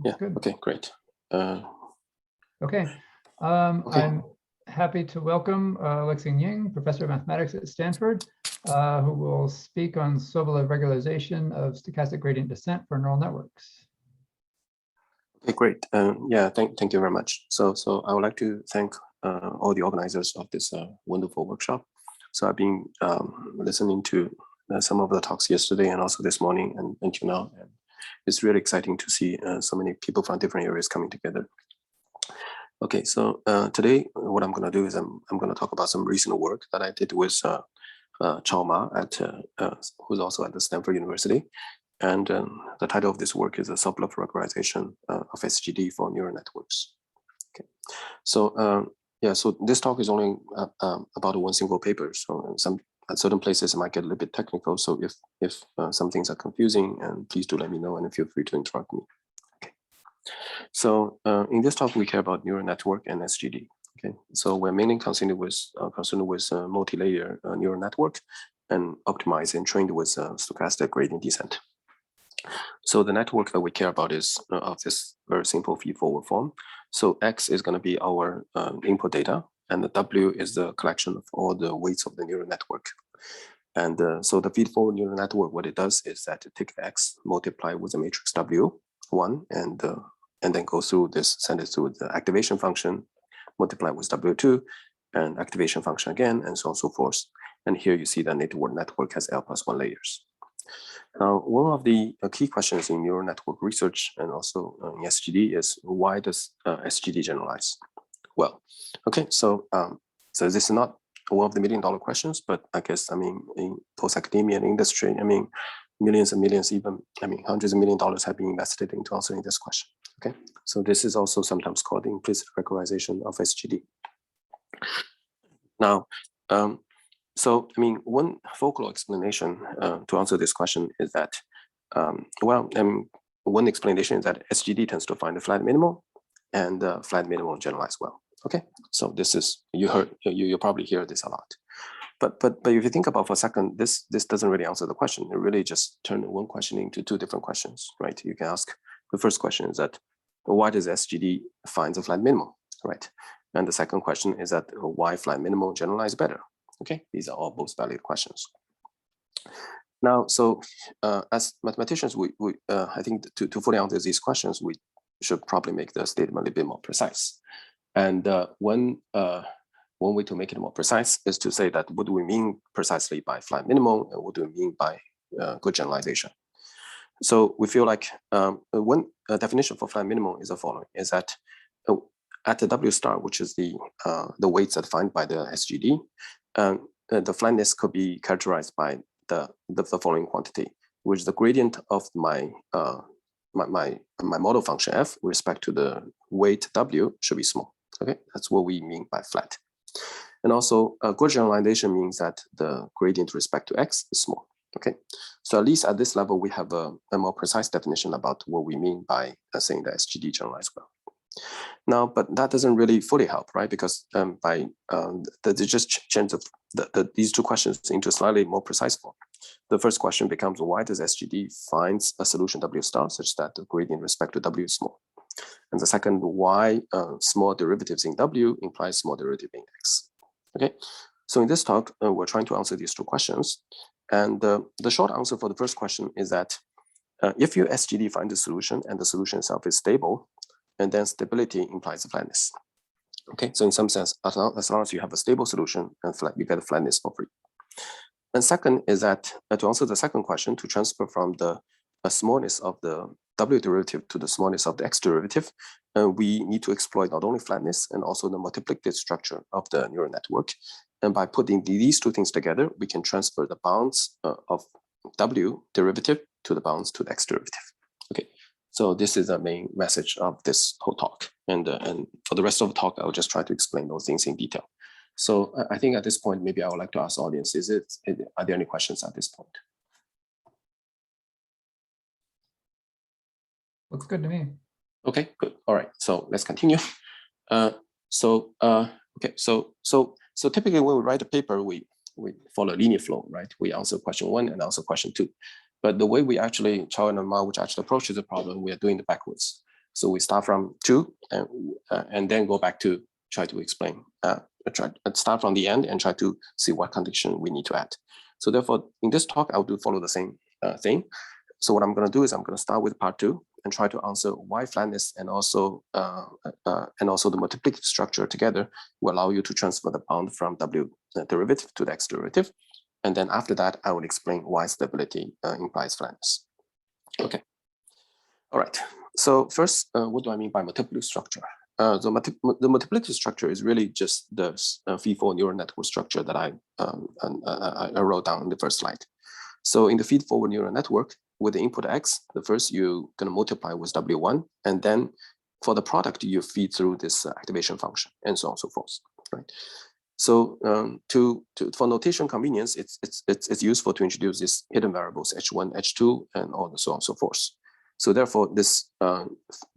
Yeah. Good. Okay. Great. Okay. I'm happy to welcome Lexing Ying, professor of mathematics at Stanford, who will speak on Sobolev regularization of stochastic gradient descent for neural networks. Okay. Great. Yeah. Thank you very much. So I would like to thank all the organizers of this wonderful workshop. So I've been listening to some of the talks yesterday and also this morning and until now. And it's really exciting to see so many people from different areas coming together. Okay, so today what I'm going to do is I'm going to talk about some recent work that I did with Chao Ma, who's also at the Stanford University. And the title of this work is a Sobolev regularization of SGD for neural networks. Okay, so yeah, so this talk is only about one single paper. So at certain places it might get a little bit technical. So if some things are confusing, and please do let me know and feel free to interrupt me. Okay. So in this talk we care about neural network and SGD. Okay, so we're mainly concerned with multi-layer neural network and optimized and trained with stochastic gradient descent. So the network that we care about is of this very simple feed-forward form. So X is going to be our input data, and the W is the collection of all the weights of the neural network. And so the feed-forward neural network, what it does is that it takes X, multiply with the matrix W1, and then go through this, send it through the activation function, multiply with W2, and activation function again, and so on and so forth. And here you see the network has L+1 layers. Now, one of the key questions in neural network research and also in SGD is why does SGD generalize? Well, okay, so this is not one of the million-dollar questions, but I guess, I mean, in post-academia and industry, I mean, millions and millions, even, I mean, hundreds of million dollars have been invested into answering this question. Okay, so this is also sometimes called the implicit regularization of SGD. Now, so, I mean, one folklore explanation to answer this question is that, one explanation is that SGD tends to find a flat minimal, and flat minimal generalize well. Okay, so this is, you probably hear this a lot. But if you think about for a second, this doesn't really answer the question. It really just turned one question into two different questions, right? You can ask, the first question is that, why does SGD find a flat minimal, right? And the second question is that, why flat minimal generalize better? Okay, these are all both valid questions. Now, so as mathematicians, I think to fully answer these questions, we should probably make the statement a little bit more precise. And one way to make it more precise is to say that what do we mean precisely by flat minimal, and what do we mean by good generalization? So we feel like one definition for flat minimal is the following: is that at the W star, which is the weights that defined by the SGD, the flatness could be characterized by the following quantity, which is the gradient of my model function f with respect to the weight W should be small. Okay, that's what we mean by flat. And also, good generalization means that the gradient with respect to x is small. Okay, so at least at this level, we have a more precise definition about what we mean by saying that SGD generalize well. Now, but that doesn't really fully help, right? Because they just change these two questions into a slightly more precise form. The first question becomes, why does SGD finds a solution W star such that the gradient with respect to W is small? And the second, why small derivatives in W implies small derivative in X? Okay, so in this talk, we're trying to answer these two questions. And the short answer for the first question is that if you SGD find the solution and the solution itself is stable, and then stability implies flatness. Okay, so in some sense, as long as you have a stable solution and you get a flatness for free. And second is that to answer the second question, to transfer from the smallness of the W derivative to the smallness of the X derivative, we need to exploit not only flatness and also the multiplicative structure of the neural network. And by putting these two things together, we can transfer the bounds of W derivative to the bounds to the X derivative. Okay, so this is the main message of this whole talk. And for the rest of the talk, I'll just try to explain those things in detail. So I think at this point, maybe I would like to ask the audience, are there any questions at this point? Looks good to me. Okay, good. All right, so let's continue. Okay, so typically when we write a paper, we follow a linear flow, right? We answer question 1 and answer question 2. But the way we actually, Chao and Ma, which actually approaches the problem, we are doing it backwards. So we start from 2 and then go back to try to explain, start from the end and try to see what condition we need to add. So therefore, in this talk, I'll follow the same thing. So what I'm going to do is I'm going to start with part 2 and try to answer why flatness and also the multiplicative structure together will allow you to transfer the bound from W derivative to the X derivative. And then after that, I will explain why stability implies flatness. Okay. All right. So first, what do I mean by multiplicative structure? The multiplicative structure is really just the feed-forward neural network structure that I wrote down in the first slide. So in the feed-forward neural network, with the input X, the first you're going to multiply with W1, and then for the product, you feed through this activation function, and so on and so forth, right? So for notation convenience, it's useful to introduce these hidden variables H1, H2, and all so on and so forth. So therefore, this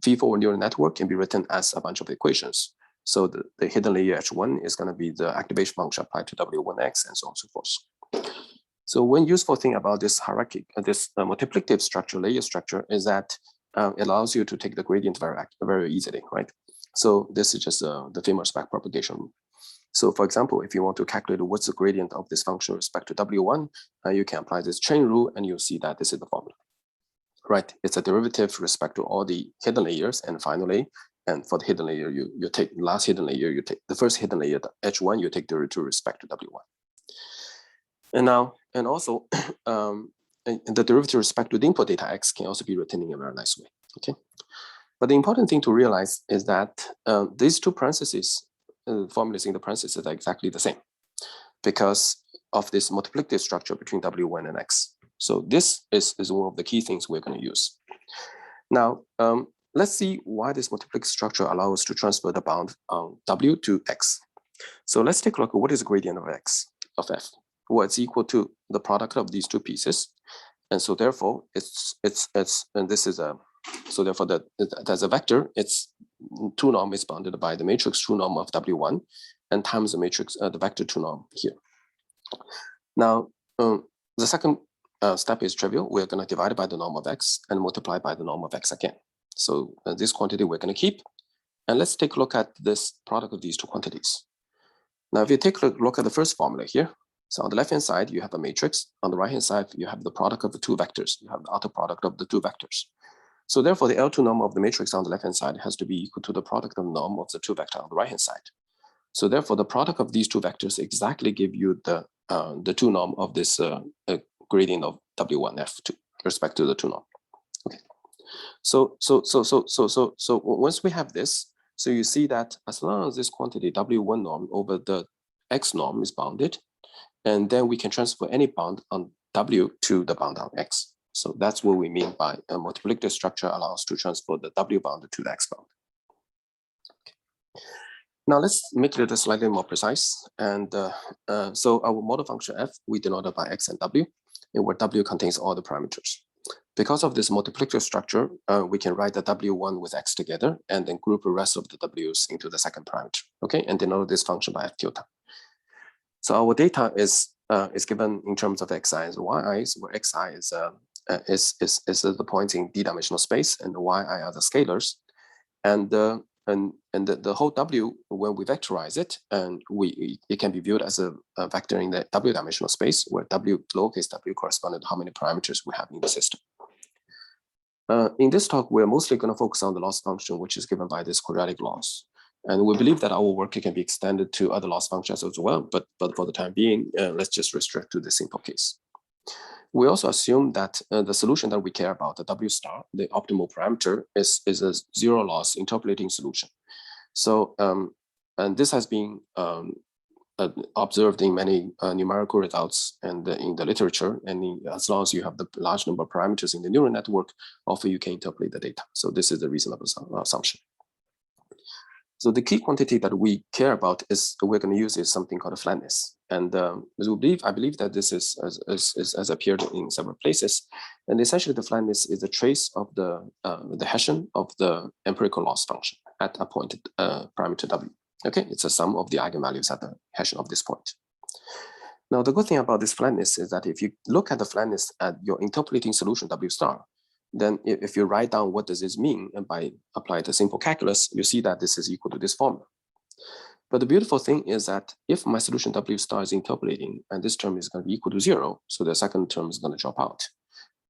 feed-forward neural network can be written as a bunch of equations. So the hidden layer H1 is going to be the activation function applied to W1X, and so on and so forth. So one useful thing about this hierarchy, this multiplicative structure, layer structure, is that it allows you to take the gradient very easily, right? So this is just the famous backpropagation. So for example, if you want to calculate what's the gradient of this function with respect to W1, you can apply this chain rule, and you'll see that this is the formula, right? It's a derivative with respect to all the hidden layers, and finally, and for the hidden layer, you take the last hidden layer, you take the first hidden layer, the H1, you take derivative with respect to W1. And also, the derivative with respect to the input data X can also be written in a very nice way, okay? But the important thing to realize is that these two parentheses, formulas in the parentheses are exactly the same because of this multiplicative structure between W1 and X. So this is one of the key things we're going to use. Now, let's see why this multiplicative structure allows us to transfer the bound on W to X. So let's take a look at what is the gradient of X, of F. Well, it's equal to the product of these two pieces. And so therefore, and this is so therefore there's a vector, its two norm is bounded by the matrix true norm of W1 and times the matrix, the vector two norm here. Now, the second step is trivial. We're going to divide by the norm of X and multiply by the norm of X again. So this quantity we're going to keep. And let's take a look at this product of these two quantities. Now, if you take a look at the first formula here, so on the left-hand side, you have a matrix. On the right-hand side, you have the product of the two vectors. You have the outer product of the two vectors. So therefore, the L2 norm of the matrix on the left-hand side has to be equal to the product of the norm of the two vectors on the right-hand side. So therefore, the product of these two vectors exactly give you the two norm of this gradient of W1F2 with respect to the two norm. Okay. So once we have this, so you see that as long as this quantity W1 norm over the X norm is bounded, and then we can transfer any bound on W to the bound on X. So that's what we mean by a multiplicative structure allows to transfer the W bound to the X bound. Okay. Now let's make it slightly more precise. And so our model function F, we denote it by X and W, and where W contains all the parameters. Because of this multiplicative structure, we can write the W1 with X together and then group the rest of the W's into the second parameter, okay? And denote this function by F tilde. So our data is given in terms of Xi and Yi, where Xi is the points in d-dimensional space, and the Yi are the scalars, and the whole W, when we vectorize it, and it can be viewed as a vector in the W-dimensional space, where W lowercase w corresponds to how many parameters we have in the system. In this talk, we're mostly going to focus on the loss function, which is given by this quadratic loss. And we believe that our work can be extended to other loss functions as well, but for the time being, let's just restrict to this simple case. We also assume that the solution that we care about, the W star, the optimal parameter, is a zero loss interpolating solution. So, and this has been observed in many numerical results and in the literature. And as long as you have the large number of parameters in the neural network, often you can interpolate the data. So this is a reasonable assumption. So the key quantity that we care about is we're going to use is something called a flatness. And I believe that this has appeared in several places. And essentially the flatness is a trace of the Hessian of the empirical loss function at a point parameter W. Okay, it's a sum of the eigenvalues at the Hessian of this point. Now, the good thing about this flatness is that if you look at the flatness at your interpolating solution W star, then if you write down what does this mean, and by applying the simple calculus, you see that this is equal to this formula. But the beautiful thing is that if my solution W star is interpolating, and this term is going to be equal to 0, so the second term is going to drop out.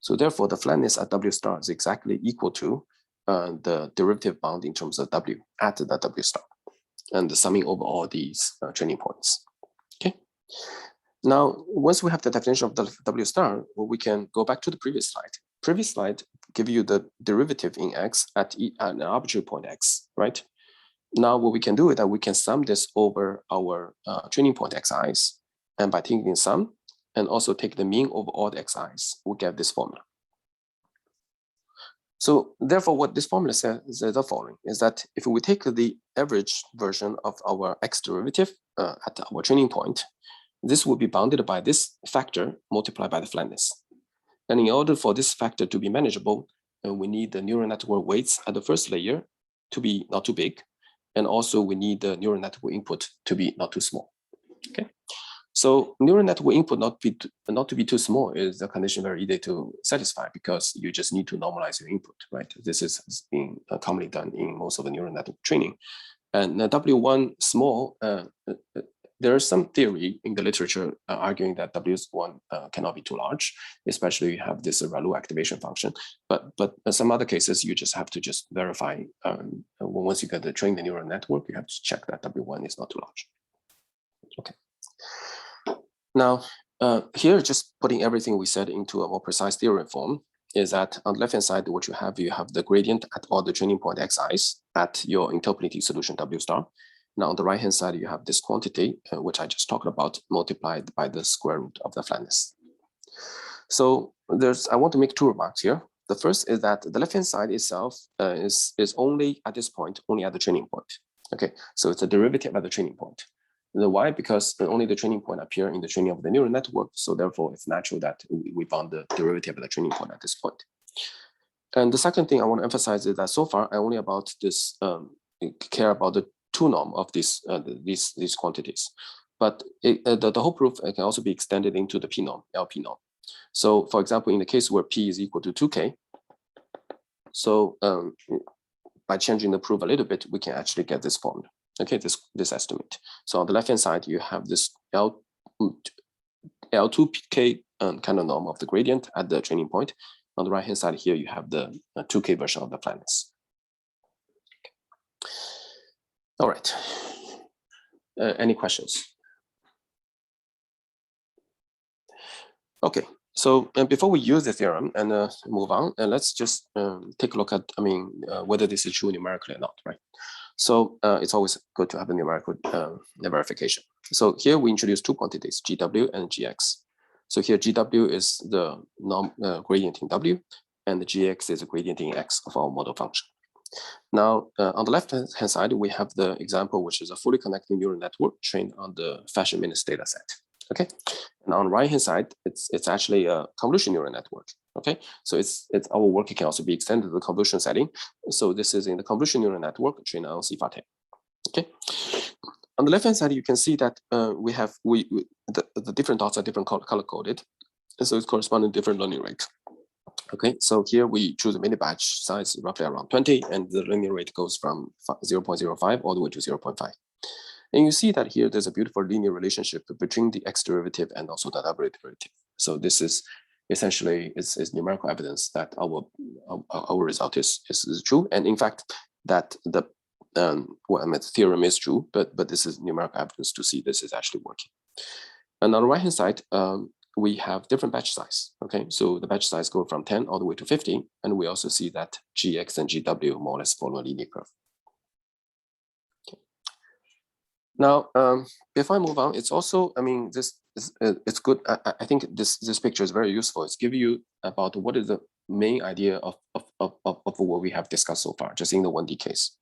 So therefore, the flatness at W star is exactly equal to the derivative bound in terms of W at the W star, and the summing over all these training points. Okay. Now, once we have the definition of the W star, well, we can go back to the previous slide. Previous slide give you the derivative in X at an arbitrary point X, right? Now, what we can do is that we can sum this over our training point xi's, and by taking the sum and also take the mean over all the xi's, we get this formula. So therefore, what this formula says is the following, is that if we take the average version of our X derivative at our training point, this will be bounded by this factor multiplied by the flatness. And in order for this factor to be manageable, we need the neural network weights at the first layer to be not too big. And also we need the neural network input to be not too small. Okay. So neural network input not to be too small is a condition very easy to satisfy, because you just need to normalize your input, right? This is being commonly done in most of the neural network training. And W1 small, there is some theory in the literature arguing that W1 cannot be too large, especially you have this ReLU activation function. But in some other cases, you just have to just verify. Once you get to train the neural network, you have to check that W1 is not too large. Okay. Now, here, just putting everything we said into a more precise theorem form, is that on the left-hand side, what you have the gradient at all the training point xi's at your interpolating solution W star. Now, on the right-hand side, you have this quantity, which I just talked about, multiplied by the square root of the flatness. So I want to make two remarks here. The first is that the left-hand side itself is only at this point, only at the training point. Okay, so it's a derivative at the training point. Why? Because only the training point appear in the training of the neural network. So therefore, it's natural that we found the derivative at the training point at this point. And the second thing I want to emphasize is that so far, I only about this care about the 2 norm of these quantities, but the whole proof can also be extended into the P norm, LP norm. So, for example, in the case where P is equal to 2K, so by changing the proof a little bit, we can actually get this formula. Okay, this estimate. So on the left hand side, you have this L2K kind of norm of the gradient at the training point. On the right hand side here, you have the 2K version of the flatness. All right. Any questions? Okay. So before we use the theorem and move on, let's just take a look at, whether this is true numerically or not, right? So it's always good to have a numerical verification. So here we introduce 2 quantities, GW and GX. So here GW is the norm gradient in W, and the GX is a gradient in X of our model function. Now, on the left-hand side, we have the example, which is a fully connected neural network trained on the Fashion-Minutes data set. Okay, and on the right-hand side, it's actually a convolution neural network. Okay, so it's our work can also be extended to the convolution setting. So this is in the convolution neural network trained on CFA10. Okay, on the left-hand side, you can see that the different dots are different color coded, and so it's corresponding to different learning rate. Okay, so here we choose a mini batch size roughly around 20, and the linear rate goes from 0.05 all the way to 0.5. And you see that here there's a beautiful linear relationship between the X derivative and also the W derivative. So this is essentially is numerical evidence that our result is true. And in fact, that the theorem is true, but this is numerical evidence to see this is actually working. And on the right hand side, we have different batch size. Okay, so the batch size go from 10 all the way to 50, and we also see that GX and GW more or less follow a linear curve. Okay. Now, before I move on, it's also, it's good. I think this picture is very useful. It's giving you about what is the main idea of what we have discussed so far, just in the 1D case.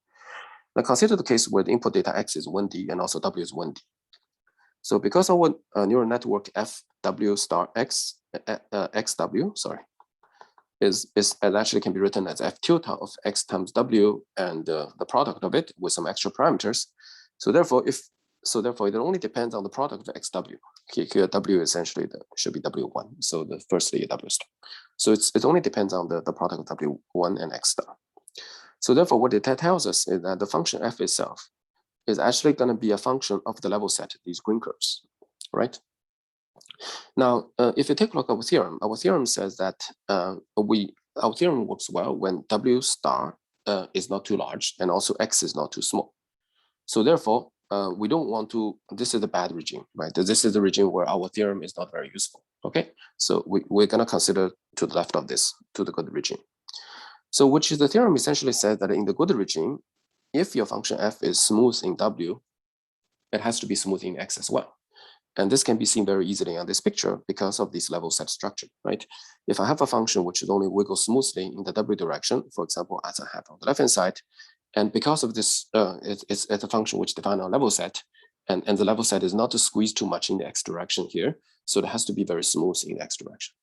Now consider the case where the input data X is 1D and also W is 1D. So because our neural network FW star X, XW, sorry, is actually can be written as F tilde of X times W and the product of it with some extra parameters. So therefore, if So therefore, it only depends on the product of xw. Here, w essentially should be w1. So the firstly, w star. So it only depends on the product of w1 and x star. So therefore, what it tells us is that the function f itself is actually going to be a function of the level set, these green curves, right? Now, if you take a look at our theorem says that our theorem works well when w star is not too large and also x is not too small. So therefore, we don't want to, this is a bad regime, right? This is the regime where our theorem is not very useful, okay? So we're gonna consider to the left of this, to the good regime. So which is the theorem essentially says that in the good regime, if your function f is smooth in w, it has to be smooth in x as well. And this can be seen very easily on this picture because of this level set structure, right? If I have a function which only wiggles smoothly in the w direction, for example, as I have on the left-hand side, and because of this, it's a function which defines our level set, and the level set is not to squeeze too much in the x direction here, so it has to be very smooth in the x direction.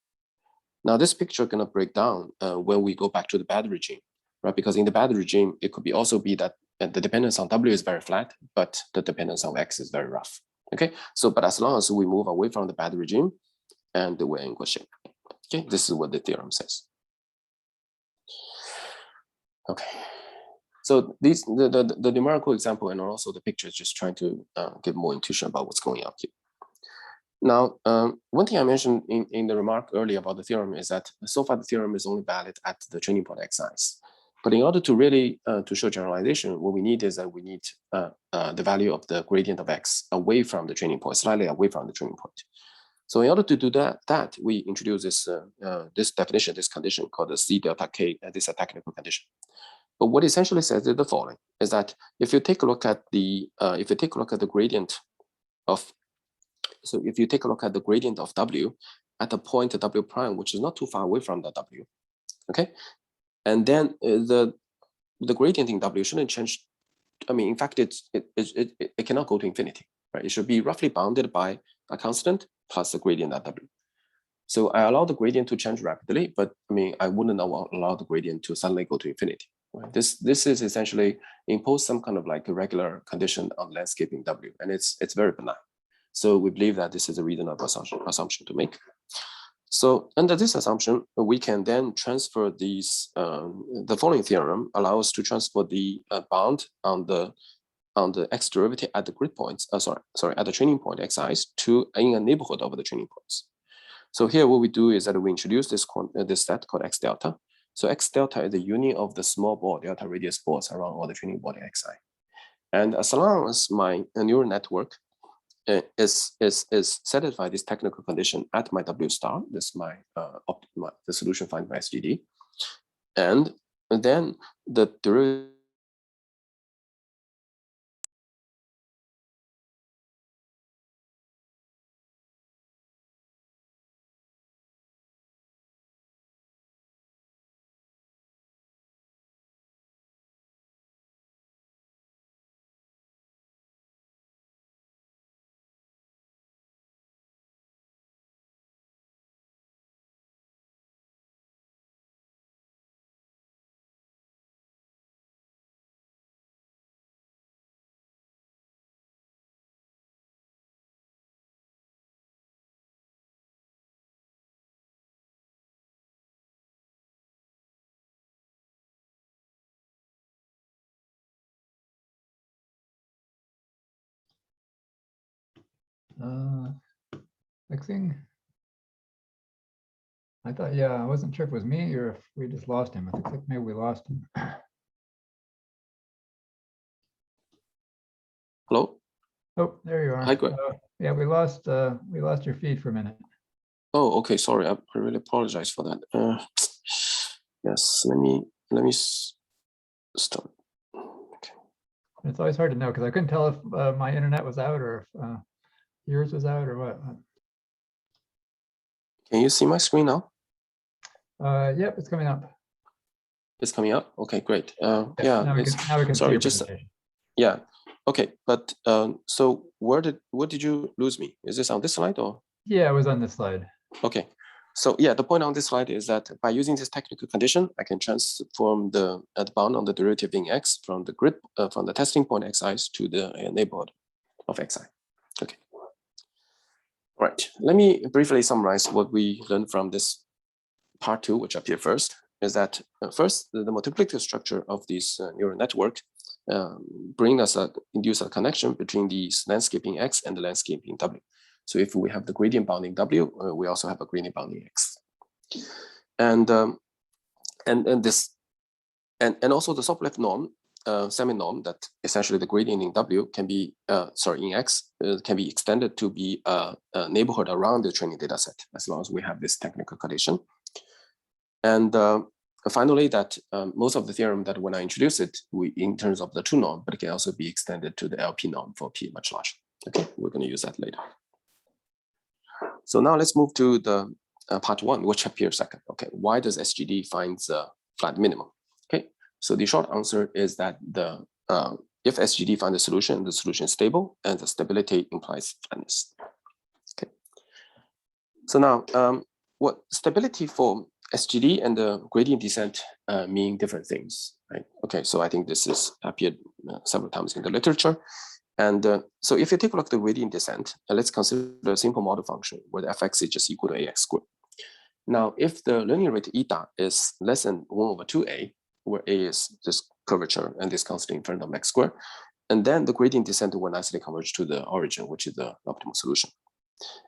Now this picture gonna break down when we go back to the bad regime, right? Because in the bad regime, it could also be that the dependence on w is very flat, but the dependence on x is very rough. Okay, so but as long as we move away from the bad regime, and we're in good shape. Okay, this is what the theorem says. Okay, so these the numerical example and also the picture is just trying to give more intuition about what's going on here. Now, one thing I mentioned in the remark earlier about the theorem is that so far the theorem is only valid at the training point xi. But in order to really to show generalization, what we need is that we need the value of the gradient of x away from the training point, slightly away from the training point. So in order to do that, we introduce this this definition, this condition called the C delta K. This is a technical condition. But what essentially says is the following: is that if you take a look at the gradient of, so if you take a look at the gradient of w at the point w prime, which is not too far away from the w, okay, and then the gradient in w shouldn't change. I mean, in fact, it cannot go to infinity, right? It should be roughly bounded by a constant plus the gradient at w. So I allow the gradient to change rapidly, but I mean, I wouldn't allow the gradient to suddenly go to infinity. Right? This is essentially impose some kind of like a regular condition on landscaping w, and it's very benign. So we believe that this is a reasonable assumption to make. So under this assumption, we can then transfer these. The following theorem allows us to transfer the bound on the x derivative at the grid points. At the training point xi to in a neighborhood of the training points. So here, what we do is that we introduce this set called x delta. So x delta is the union of the small ball delta radius balls around all the training body xi. And as long as my neural network is satisfy this technical condition at my w star, this is my the solution found by SGD, and then the derivative. Lexing? I thought, yeah, I wasn't sure if it was me or if we just lost him. It looks like maybe we lost him. Hello? Oh, there you are. Hi, Greg. Yeah, we lost your feed for a minute. Oh, okay. Sorry, I really apologize for that. Yes, let me start. Okay. It's always hard to know because I couldn't tell if my internet was out or if yours was out or what. Can you see my screen now? Yep, it's coming up. It's coming up. Okay, great. Yeah, Yeah. now we can sorry, see just yeah. Okay, but so where did you lose me? Is this on this slide or? Yeah, it was on this slide. Okay, so yeah, the point on this slide is that by using this technical condition, I can transform the bound on the derivative in x from the grid from the testing point xi to the neighborhood of xi. Okay. All right. Let me briefly summarize what we learned from this part 2, which appeared first. Is that first the multiplicative structure of this neural network induce a connection between the landscaping x and the landscaping w. So if we have the gradient bounding w, we also have a gradient bounding x. And also the Sobolev norm, semi-norm, that essentially the gradient in w can be in x can be extended to be a neighborhood around the training data set, as long as we have this technical condition. And finally, that most of the theorem that when I introduce it, in terms of the true norm, but it can also be extended to the LP norm for p much larger. Okay, we're going to use that later. So now let's move to the part 1, which appears second. Okay, why does SGD finds a flat minimum? Okay, so the short answer is that the if SGD finds a solution, the solution is stable, and the stability implies flatness. Okay, so now what stability for SGD and the gradient descent mean different things, right? Okay, so I think this is appeared several times in the literature. And so if you take a look at the gradient descent, let's consider a simple model function where the fx is just equal to ax squared. Now, if the learning rate eta is less than 1/2a, where a is this curvature and this constant in front of x squared, and then the gradient descent will nicely converge to the origin, which is the optimal solution.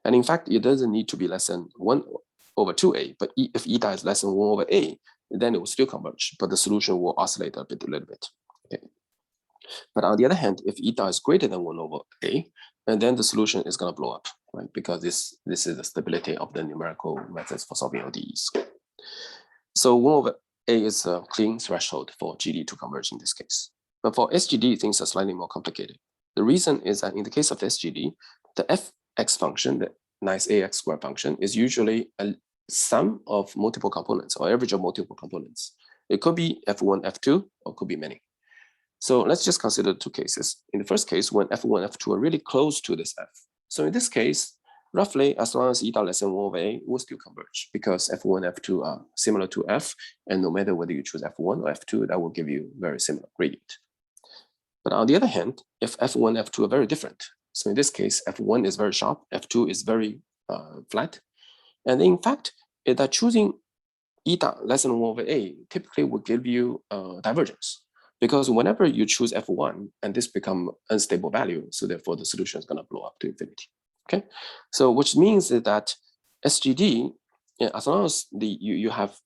And in fact, it doesn't need to be less than 1/2a, but if eta is less than 1/a, then it will still converge, but the solution will oscillate a little bit. Okay. But on the other hand, if eta is greater than 1/a, and then the solution is going to blow up, right? Because this is the stability of the numerical methods for solving ODEs. So 1/a is a clean threshold for GD to converge in this case. But for SGD, things are slightly more complicated. The reason is that in the case of SGD, the fx function, the nice ax squared function, is usually a sum of multiple components or average of multiple components. It could be f1, f2, or could be many. So let's just consider 2 cases. In the first case, when f1, f2 are really close to this f. So in this case, roughly, as long as eta less than 1/a, will still converge because f1, f2 are similar to f, and no matter whether you choose f1 or f2, that will give you very similar gradient. But on the other hand, if f1, f2 are very different, so in this case, f1 is very sharp, f2 is very flat, and in fact, that choosing eta less than 1/a typically will give you divergence. Because whenever you choose f1 and this become unstable value, so therefore the solution is going to blow up to infinity. Okay, so which means that SGD, as long as you have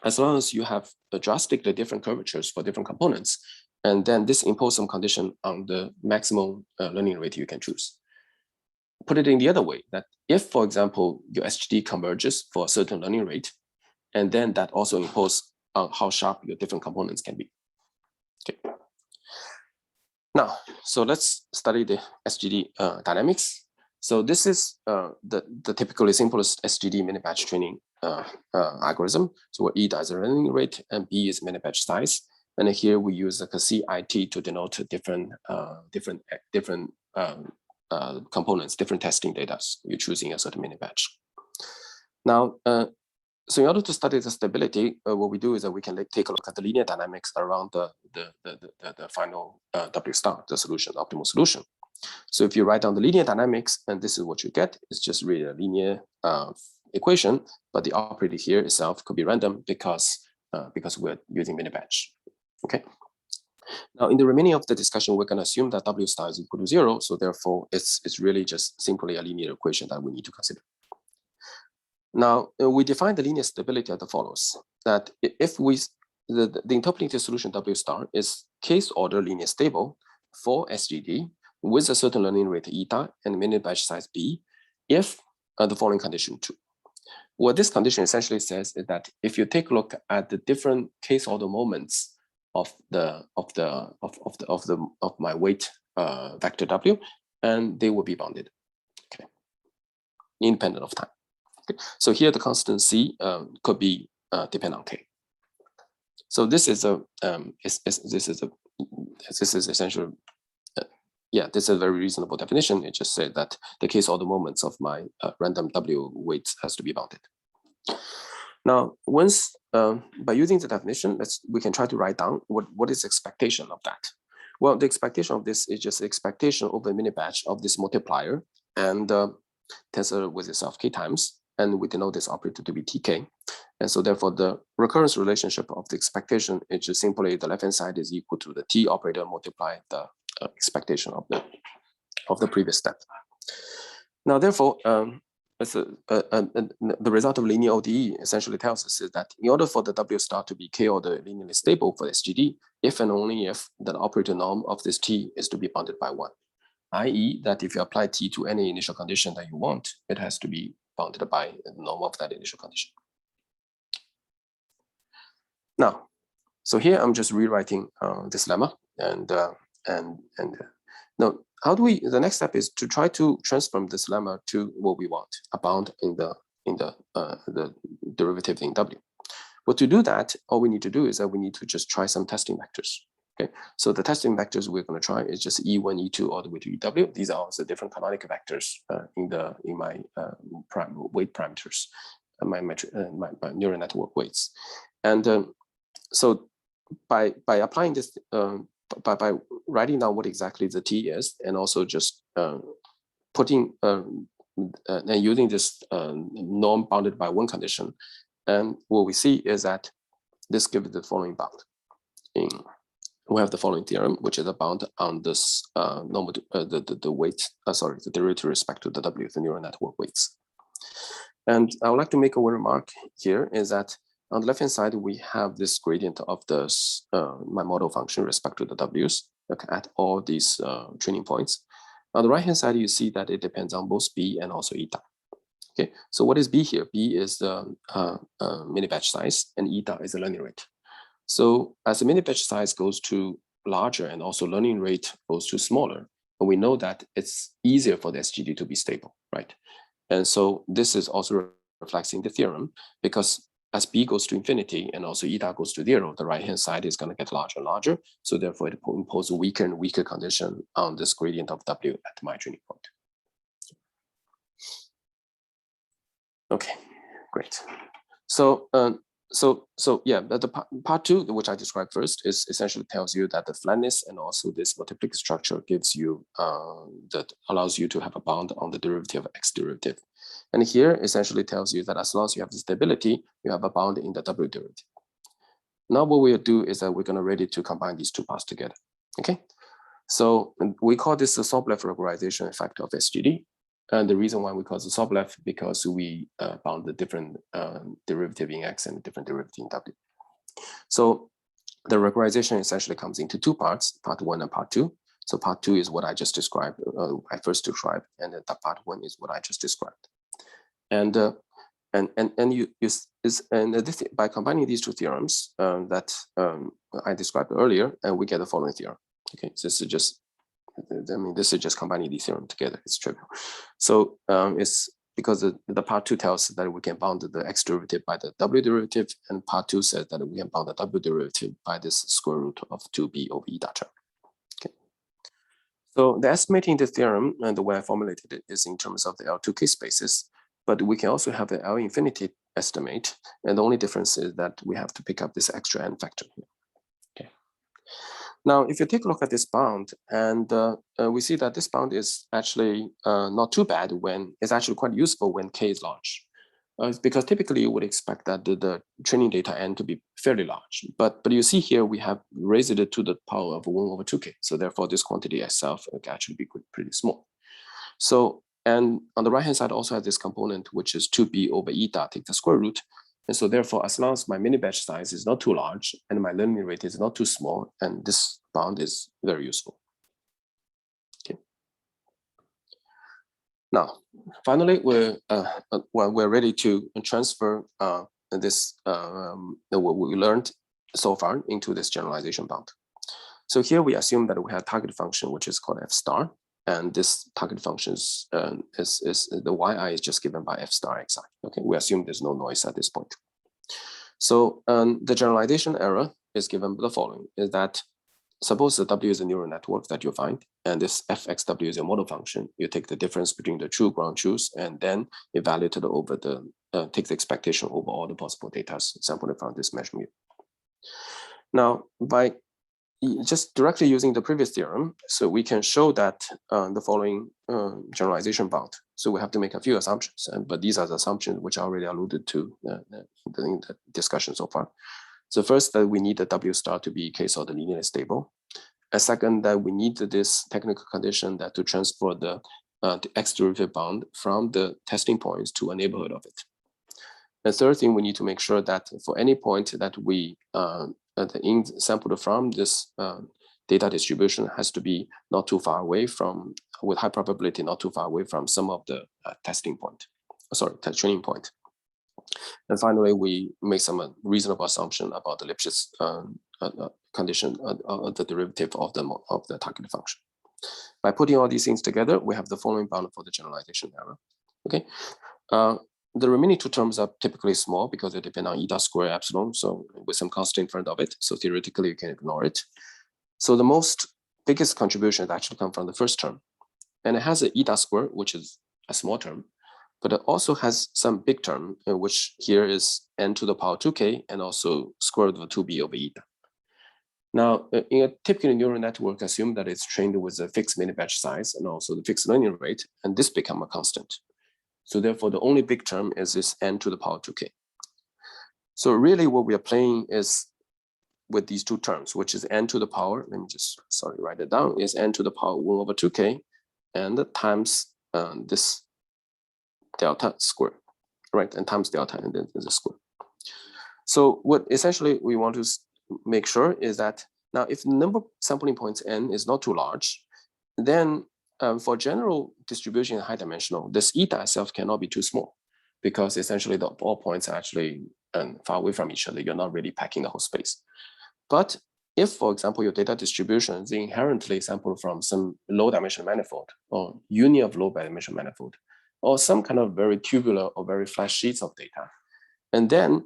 as long as you have drastically different curvatures for different components, and then this impose some condition on the maximum learning rate you can choose. Put it in the other way, that if, for example, your SGD converges for a certain learning rate, and then that also impose how sharp your different components can be. Okay. Now, so let's study the SGD dynamics. So this is the typically simplest SGD mini-batch training algorithm. So where eta is the learning rate and b is mini-batch size. And here we use the CIT to denote different components, different testing data you're choosing a certain mini-batch. Now, so in order to study the stability, what we do is that we can take a look at the linear dynamics around the final W star, the solution, the optimal solution. So if you write down the linear dynamics, and this is what you get, it's just really a linear equation, but the operator here itself could be random because we're using mini-batch. Okay. Now, in the remaining of the discussion, we're going to assume that W star is equal to 0. So therefore, it's really just simply a linear equation that we need to consider. Now, we define the linear stability as follows, that if the interpolated solution W star is case order linear stable for SGD with a certain learning rate eta and mini-batch size b, if the following condition true. What this condition essentially says is that if you take a look at the different case order moments of my weight vector W, and they will be bounded, okay, independent of time. So here the constant C could be depend on K. So this is essentially this is a very reasonable definition. It just said that the case order moments of my random W weight has to be bounded. Now, once by using the definition, we can try to write down what is expectation of that. Well, the expectation of this is just expectation over a mini batch of this multiplier and tensor with itself k times, and we denote this operator to be tk. And so therefore the recurrence relationship of the expectation is just simply the left hand side is equal to the t operator multiply the expectation of the previous step. Now therefore the result of linear ODE essentially tells us is that in order for the W star to be k order linearly stable for SGD, if and only if the operator norm of this t is to be bounded by 1, i.e. that if you apply t to any initial condition that you want, it has to be bounded by the norm of that initial condition. Now, so here I'm just rewriting this lemma, and now how do we? The next step is to try to transform this lemma to what we want, a bound in the derivative in W. But to do that, all we need to do is that we need to just try some testing vectors. Okay, so the testing vectors we're going to try is just E1, E2 all the way to EW. These are also different canonic vectors in my weight parameters, my neural network weights, and so by applying this, by writing down what exactly the t is, and also just putting and using this norm bounded by 1 condition, and what we see is that this gives the following bound. We have the following theorem, which is a bound on this normal the weight, the derivative with respect to the W, the neural network weights. And I would like to make one remark here is that on the left-hand side, we have this gradient of this my model function with respect to the W's at all these training points. On the right-hand side, you see that it depends on both B and also eta. Okay, so what is B here? B is the mini batch size, and eta is the learning rate. So as the mini batch size goes to larger and also learning rate goes to smaller, and we know that it's easier for the SGD to be stable, right? And so this is also reflecting the theorem, because as B goes to infinity and also eta goes to 0, the right-hand side is going to get larger and larger. So therefore, it imposes a weaker and weaker condition on this gradient of W at my training point. Okay, great. So yeah, the part 2, which I described first, is essentially tells you that the flatness and also this multiplicative structure gives you that allows you to have a bound on the derivative of X derivative. And here essentially tells you that as long as you have the stability, you have a bound in the W derivative. Now what we'll do is that we're going to ready to combine these two parts together. Okay, so we call this the Sobolev regularization effect of SGD. And the reason why we call it Sobolev because we bound the different derivative in X and the different derivative in W. So the regularization essentially comes into 2 parts, part 1 and part 2. So part 2 is what I just described, I first described, and then the part 1 is what I just described. And this, by combining these 2 theorems that I described earlier, and we get the following theorem. Okay, so this is just, this is just combining these theorems together. It's trivial. So it's because the part 2 tells us that we can bound the X derivative by the W derivative, and part 2 says that we can bound the W derivative by this square root of 2B over eta term. Okay. So the estimating the theorem and the way I formulated it is in terms of the L2K spaces, but we can also have the L infinity estimate, and the only difference is that we have to pick up this extra n factor here. Okay. Now, if you take a look at this bound, and we see that this bound is actually not too bad when it's actually quite useful when K is large. Because typically you would expect that the training data n to be fairly large, but you see here we have raised it to the power of 1 over 2K. So therefore this quantity itself can actually be pretty small. So, and on the right-hand side also has this component, which is 2B over eta, take the square root. And so therefore, as long as my mini batch size is not too large and my learning rate is not too small, and this bound is very useful. Okay. Now, finally, we're ready to transfer this what we learned so far into this generalization bound. So here we assume that we have target function, which is called f star, and this target function is the yi is just given by f star xi. Okay, we assume there's no noise at this point. So the generalization error is given by the following: is that suppose the W is a neural network that you find, and this fxw is a model function. You take the difference between the true ground truths and then evaluate it over the take the expectation over all the possible data sampled from this measurement. Now, by just directly using the previous theorem, so we can show that the following generalization bound. So we have to make a few assumptions, but these are the assumptions which I already alluded to in the discussion so far. So first, that we need the W star to be k-sort linearly stable. A second, that we need this technical condition that to transfer the x derivative bound from the testing points to a neighborhood of it. The third thing, we need to make sure that for any point that we sampled from this data distribution has to be not too far away from, with high probability, not too far away from some of the training point. And finally, we make some reasonable assumption about the Lipschitz condition of the derivative of the target function. By putting all these things together, we have the following bound for the generalization error. Okay. The remaining two terms are typically small because they depend on eta square epsilon, so with some constant in front of it. So theoretically, you can ignore it. So the biggest contribution actually comes from the first term. And it has an eta square, which is a small term, but it also has some big term, which here is n to the power 2k and also square root of 2b over eta. Now, in a typical neural network, assume that it's trained with a fixed mini-batch size and also the fixed learning rate, and this become a constant. So therefore, the only big term is this n to the power 2k. So really what we are playing is with these two terms, which is n to the power, let me just, write it down, is n to the power 1 over 2k, and times this delta square, right? And times delta, and then the square. So what essentially we want to make sure is that now if the number of sampling points n is not too large, then for general distribution in high dimensional, this eta itself cannot be too small because essentially all points are actually far away from each other. You're not really packing the whole space. But if, for example, your data distribution is inherently sampled from some low dimensional manifold or union of low dimensional manifold, or some kind of very tubular or very flat sheets of data, and then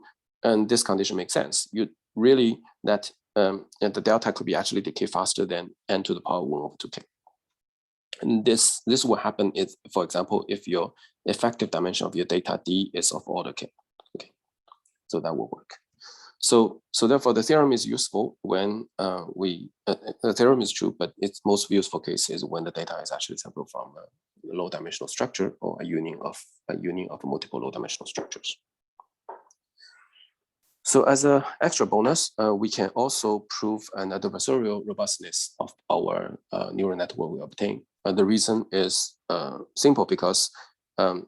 this condition makes sense. You really that the delta could be actually decay faster than n to the power 1 over 2k. And this will happen if, for example, if your effective dimension of your data d is of order k. Okay, so that will work. So therefore, the theorem is useful when the theorem is true, but its most useful case is when the data is actually sampled from a low dimensional structure or a union of multiple low dimensional structures. So as an extra bonus, we can also prove an adversarial robustness of our neural network we obtain. The reason is simple because, the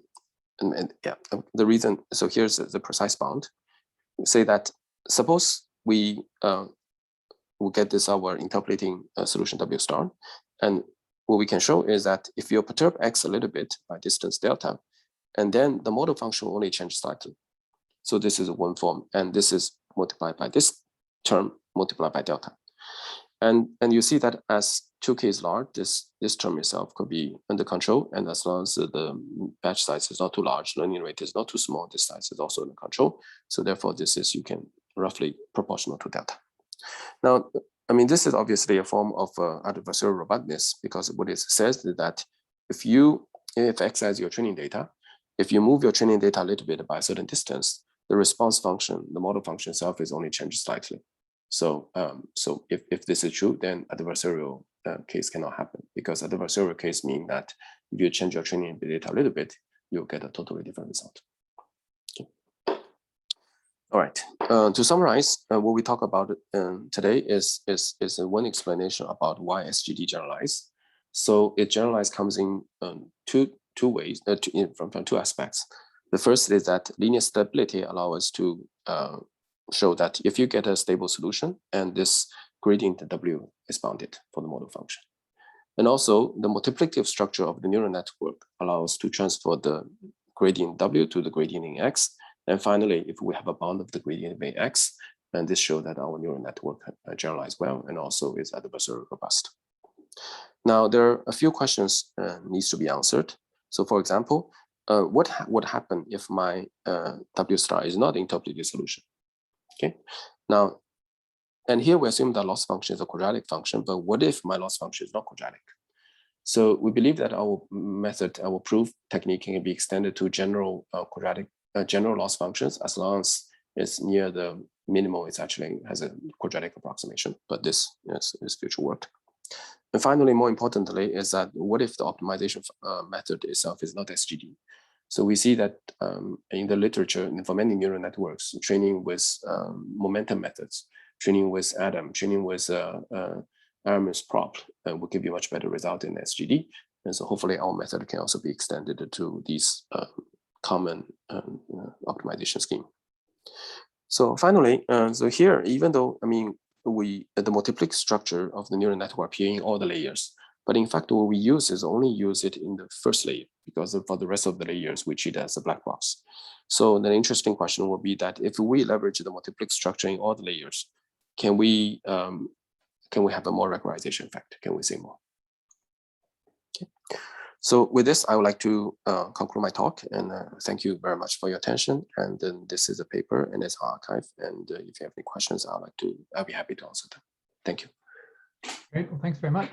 reason, so here's the precise bound. Say that suppose we will get this our interpolating solution W star, and what we can show is that if you perturb x a little bit by distance delta, and then the model function will only change slightly. So this is one form, and this is multiplied by this term multiplied by delta. And you see that as 2k is large, this term itself could be under control, and as long as the batch size is not too large, learning rate is not too small, this size is also under control. So therefore, this is, you can roughly proportional to delta. Now, I mean, this is obviously a form of adversarial robustness, because what it says is that if x is your training data, if you move your training data a little bit by a certain distance, the response function, the model function itself is only changed slightly. So, if this is true, then adversarial case cannot happen, because adversarial case means that if you change your training data a little bit, you'll get a totally different result. Okay. All right. To summarize, what we talk about today is one explanation about why SGD generalize. So it generalize comes in two ways, from two aspects. The first is that linear stability allows us to show that if you get a stable solution and this gradient W is bounded for the model function. And also the multiplicative structure of the neural network allows to transfer the gradient W to the gradient in X. And finally, if we have a bound of the gradient in X, then this shows that our neural network generalizes well and also is adversarial robust. Now, there are a few questions needs to be answered. So for example, what would happen if my W star is not an interpolated solution? Okay, now, and here we assume that loss function is a quadratic function, but what if my loss function is not quadratic? So we believe that our method, our proof technique can be extended to general quadratic, general loss functions, as long as is near the minimal, it's actually has a quadratic approximation, but this is future work. And finally, more importantly, is that what if the optimization method itself is not SGD? So we see that in the literature, for many neural networks, training with momentum methods, training with Adam, training with Aramis prop will give you much better result in SGD. And so hopefully our method can also be extended to these common optimization scheme. So finally, so here, even though, I mean, the multiplicity structure of the neural network appear in all the layers, but in fact, what we use is only use it in the first layer, because for the rest of the layers, we treat it as a black box. So the interesting question will be that if we leverage the multiplicity structure in all the layers, can we have a more regularization effect? Can we say more? Okay. So with this, I would like to conclude my talk, and thank you very much for your attention. And then this is a paper and it's archive. And if you have any questions, I'll be happy to answer them. Thank you. Great. Well, thanks very much.